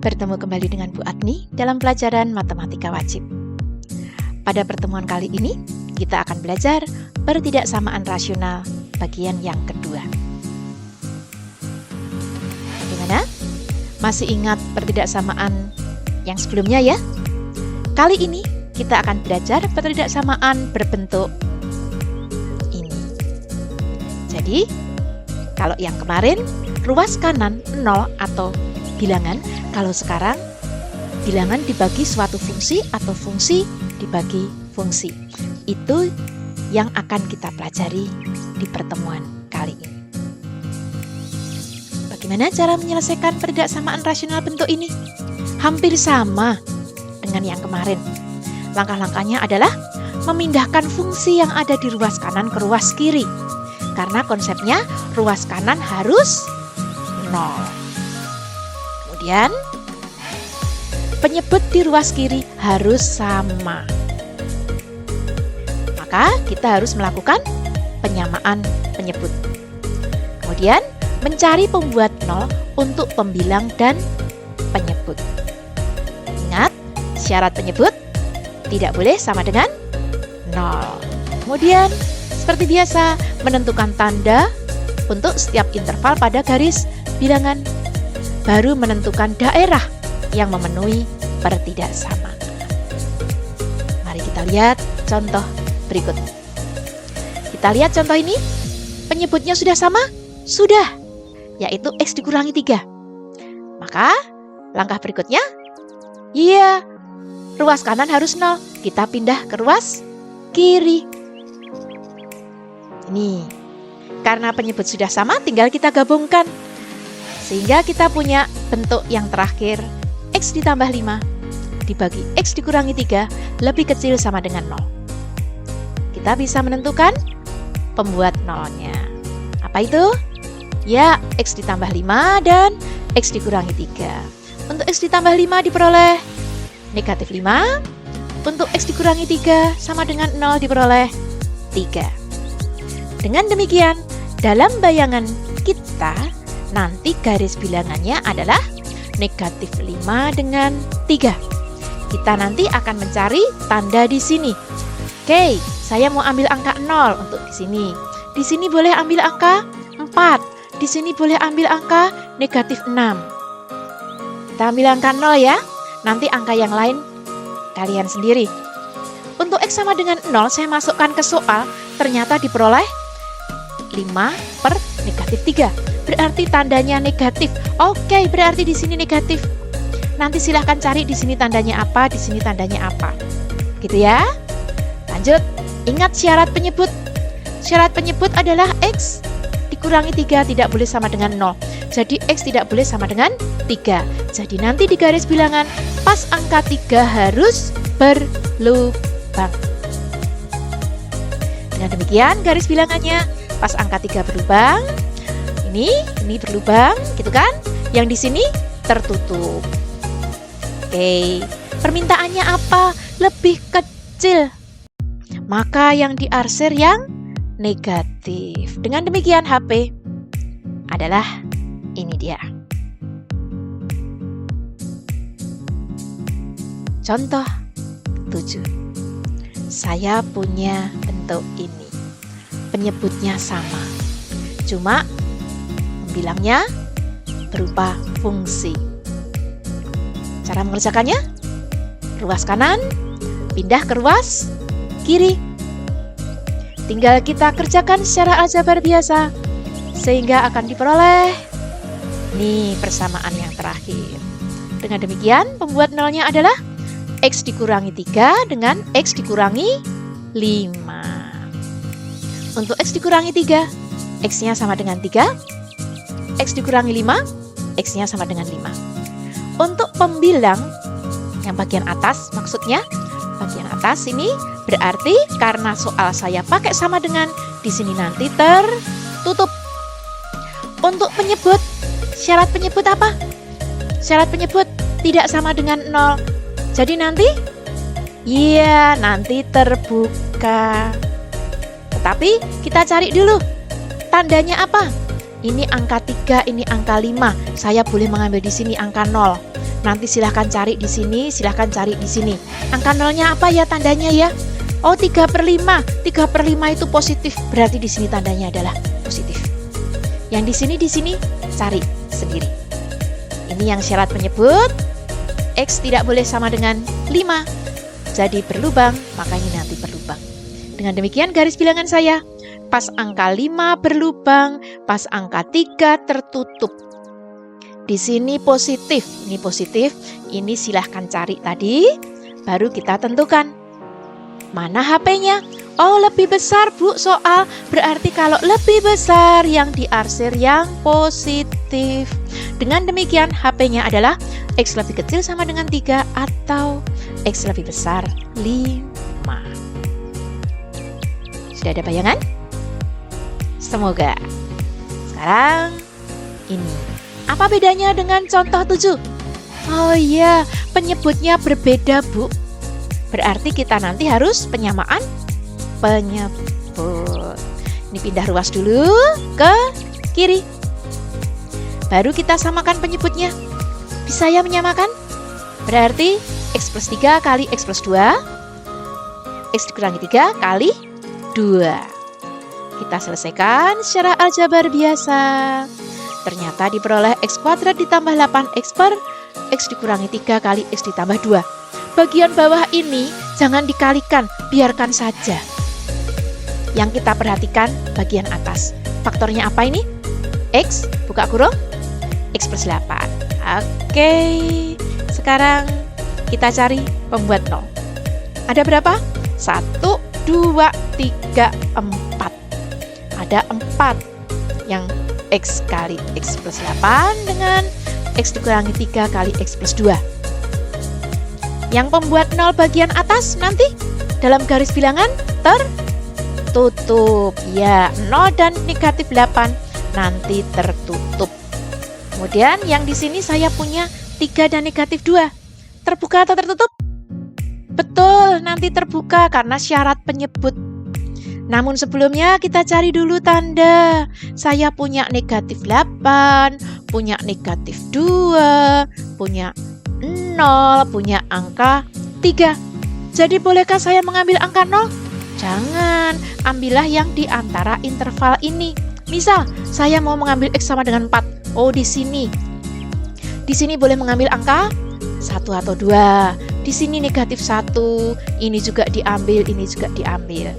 Bertemu kembali dengan Bu Agni dalam pelajaran Matematika Wajib. Pada pertemuan kali ini, kita akan belajar pertidaksamaan rasional bagian yang kedua. Bagaimana? Masih ingat pertidaksamaan yang sebelumnya ya? Kali ini kita akan belajar pertidaksamaan berbentuk ini. Jadi, kalau yang kemarin ruas kanan 0 atau bilangan, kalau sekarang bilangan dibagi suatu fungsi atau fungsi dibagi fungsi. Itu yang akan kita pelajari di pertemuan kali ini. Bagaimana cara menyelesaikan pertidaksamaan rasional bentuk ini? Hampir sama dengan yang kemarin. Langkah-langkahnya adalah memindahkan fungsi yang ada di ruas kanan ke ruas kiri. Karena konsepnya ruas kanan harus 0. Kemudian penyebut di ruas kiri harus sama. Maka kita harus melakukan penyamaan penyebut. Kemudian mencari pembuat 0 untuk pembilang dan penyebut. Ingat, syarat penyebut tidak boleh sama dengan 0. Kemudian seperti biasa menentukan tanda untuk setiap interval pada garis bilangan. Baru menentukan daerah yang memenuhi pertidaksamaan. Mari kita lihat contoh berikut. Kita lihat contoh ini. Penyebutnya sudah sama? Sudah, yaitu X dikurangi 3. Maka langkah berikutnya, iya, ruas kanan harus 0. Kita pindah ke ruas kiri. Ini, karena penyebut sudah sama, tinggal kita gabungkan. Sehingga kita punya bentuk yang terakhir, X ditambah 5 dibagi X dikurangi 3 lebih kecil sama dengan 0. Kita bisa menentukan pembuat 0-nya. Apa itu? Ya, X ditambah 5 dan X dikurangi 3. Untuk X ditambah 5 diperoleh negatif 5. Untuk X dikurangi 3 sama dengan 0 diperoleh 3. Dengan demikian, dalam bayangan kita, nanti garis bilangannya adalah negatif 5 dengan 3. Kita nanti akan mencari tanda di sini. Oke, saya mau ambil angka 0 untuk di sini. Di sini boleh ambil angka 4. Di sini boleh ambil angka negatif 6. Kita ambil angka 0 ya. Nanti angka yang lain kalian sendiri. Untuk X sama dengan 0, saya masukkan ke soal. Ternyata diperoleh 5 per negatif 3. Berarti tandanya negatif. Oke, berarti di sini negatif. Nanti silahkan cari di sini tandanya apa, di sini tandanya apa. Gitu ya. Lanjut. Ingat syarat penyebut. Syarat penyebut adalah X dikurangi 3 tidak boleh sama dengan 0. Jadi X tidak boleh sama dengan 3. Jadi nanti di garis bilangan pas angka 3 harus berlubang. Dengan demikian garis bilangannya pas angka 3 berlubang. Ini berlubang, gitu kan? Yang di sini tertutup. Oke, permintaannya apa? Lebih kecil. Maka yang diarsir yang negatif. Dengan demikian HP adalah ini dia. Contoh 7. Saya punya bentuk ini. Penyebutnya sama. Cuma bilangnya berupa fungsi. Cara mengerjakannya, ruas kanan pindah ke ruas kiri. Tinggal kita kerjakan secara aljabar biasa, sehingga akan diperoleh nih persamaan yang terakhir. Dengan demikian, pembuat nolnya adalah X dikurangi 3 dengan X dikurangi 5. Untuk X dikurangi 3, X-nya sama dengan 3. X dikurangi 5, X-nya sama dengan 5. Untuk pembilang, yang bagian atas maksudnya, bagian atas ini berarti karena soal saya pakai sama dengan, di sini nanti tertutup. Untuk penyebut, syarat penyebut apa? Syarat penyebut tidak sama dengan 0. Jadi nanti, iya nanti terbuka. Tetapi kita cari dulu, tandanya apa? Ini angka 3, ini angka 5. Saya boleh mengambil di sini angka 0. Nanti silahkan cari di sini, silahkan cari di sini. Angka nolnya apa ya tandanya ya? Oh, 3/5. 3/5 itu positif, berarti di sini tandanya adalah positif. Yang di sini cari sendiri. Ini yang syarat menyebut X tidak boleh sama dengan 5. Jadi berlubang, maka ini nanti berlubang. Dengan demikian garis bilangan saya, pas angka 5 berlubang, pas angka 3 tertutup. Di sini positif, ini silahkan cari tadi, baru kita tentukan. Mana HP-nya? Oh, lebih besar Bu soal, berarti kalau lebih besar yang diarsir yang positif. Dengan demikian HP-nya adalah X lebih kecil sama dengan 3 atau X lebih besar 5. Sudah ada bayangan? Semoga. Sekarang ini. Apa bedanya dengan contoh 7? Oh iya, penyebutnya berbeda Bu. Berarti kita nanti harus penyamaan penyebut. Ini pindah ruas dulu ke kiri. Baru kita samakan penyebutnya. Bisa ya menyamakan? Berarti X plus 3 kali X plus 2. X dikurangi 3 kali 2. Kita selesaikan secara aljabar biasa. Ternyata diperoleh X kuadrat ditambah 8X per X dikurangi 3 kali X ditambah 2. Bagian bawah ini jangan dikalikan, biarkan saja. Yang kita perhatikan bagian atas. Faktornya apa ini? X, buka kurung, X plus 8. Oke, sekarang kita cari pembuat 0. Ada berapa? 1, 2, 3, 4. Ada 4 yang X kali X plus 8 dengan X dikurangi 3 kali X plus 2. Yang pembuat 0 bagian atas nanti dalam garis bilangan tertutup. Ya, 0 dan negatif 8 nanti tertutup. Kemudian yang di sini saya punya 3 dan negatif 2. Terbuka atau tertutup? Betul, nanti terbuka karena syarat penyebut. Namun sebelumnya kita cari dulu tanda. Saya punya negatif 8, punya negatif 2, punya 0, punya angka 3. Jadi bolehkah saya mengambil angka 0? Jangan, ambillah yang di antara interval ini. Misal, saya mau mengambil X sama dengan 4. Oh, di sini. Di sini boleh mengambil angka 1 atau 2. Di sini negatif 1, ini juga diambil, ini juga diambil.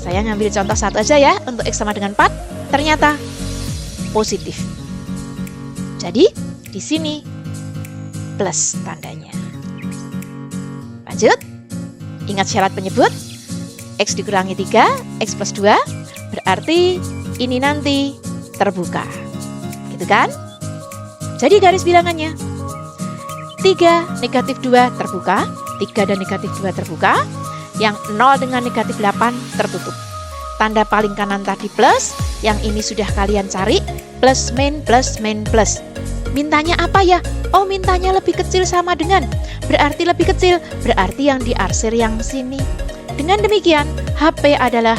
Saya ngambil contoh 1 aja ya, untuk X sama dengan 4, ternyata positif. Jadi, di sini plus tandanya. Lanjut, ingat syarat penyebut, X dikurangi 3, X plus 2, berarti ini nanti terbuka. Gitu kan? Jadi garis bilangannya, 3, negatif 2 terbuka, 3 dan negatif 2 terbuka, yang 0 dengan negatif 8 tertutup. Tanda paling kanan tadi plus, yang ini sudah kalian cari, plus min plus min plus. Mintanya apa ya? Oh, mintanya lebih kecil sama dengan, berarti lebih kecil, berarti yang diarsir yang sini. Dengan demikian, HP adalah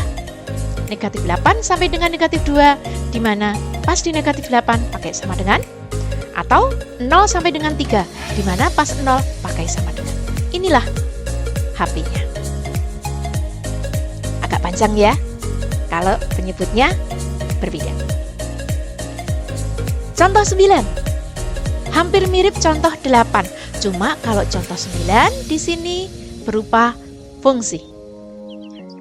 negatif 8 sampai dengan negatif 2, di mana pas di negatif 8 pakai sama dengan, atau 0 sampai dengan 3, di mana pas 0 pakai sama dengan. Inilah HP-nya. Agak panjang ya, kalau penyebutnya berbeda. Contoh 9. Hampir mirip contoh 8, cuma kalau contoh 9 di sini berupa fungsi.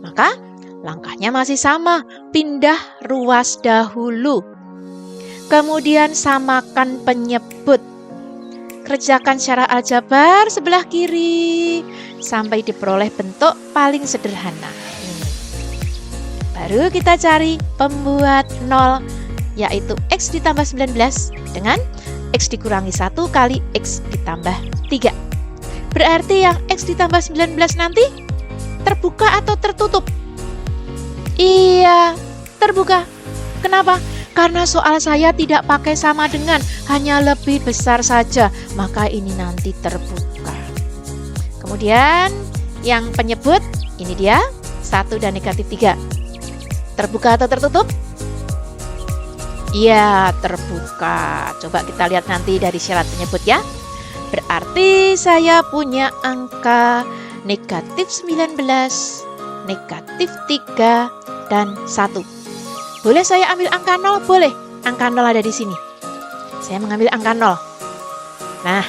Maka langkahnya masih sama, pindah ruas dahulu. Kemudian samakan penyebut. Kerjakan secara aljabar sebelah kiri sampai diperoleh bentuk paling sederhana. Ini. Baru kita cari pembuat 0, yaitu X ditambah 19 dengan X dikurangi 1 kali X ditambah 3. Berarti yang X ditambah 19 nanti terbuka atau tertutup? Iya, terbuka. Kenapa? Karena soal saya tidak pakai sama dengan, hanya lebih besar saja, maka ini nanti terbuka. Kemudian yang penyebut, ini dia, 1 dan negatif 3. Terbuka atau tertutup? Iya, terbuka. Coba kita lihat nanti dari syarat penyebut ya. Berarti saya punya angka negatif 19, negatif 3, dan 1. Boleh saya ambil angka 0? Boleh. Angka 0 ada di sini. Saya mengambil angka 0. Nah,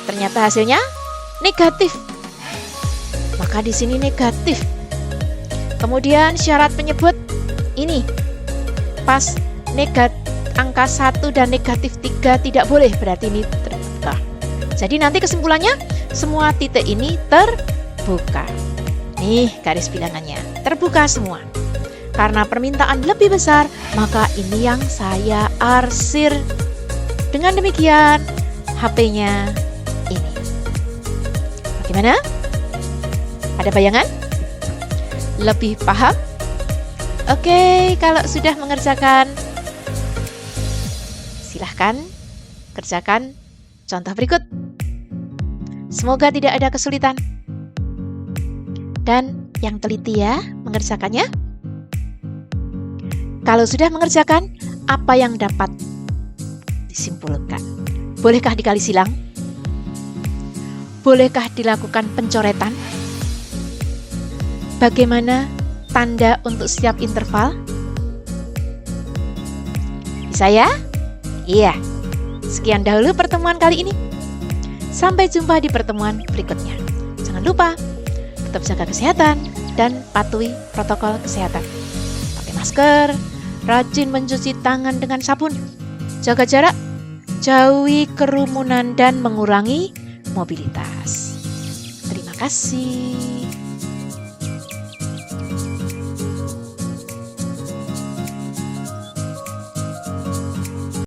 ternyata hasilnya negatif. Maka di sini negatif. Kemudian syarat penyebut ini. Pas angka 1 dan negatif 3 tidak boleh, berarti ini terbuka. Jadi nanti kesimpulannya semua titik ini terbuka. Nih garis bilangannya, terbuka semua. Karena permintaan lebih besar, maka ini yang saya arsir. Dengan demikian, HP-nya ini. Bagaimana? Ada bayangan? Lebih paham? Oke, kalau sudah mengerjakan, silahkan kerjakan contoh berikut. Semoga tidak ada kesulitan. Dan yang teliti ya mengerjakannya. Kalau sudah mengerjakan, apa yang dapat disimpulkan? Bolehkah dikali silang? Bolehkah dilakukan pencoretan? Bagaimana tanda untuk setiap interval? Bisa ya? Iya. Sekian dahulu pertemuan kali ini. Sampai jumpa di pertemuan berikutnya. Jangan lupa, tetap jaga kesehatan dan patuhi protokol kesehatan. Pakai masker, rajin mencuci tangan dengan sabun, jaga jarak, jauhi kerumunan dan mengurangi mobilitas. Terima kasih.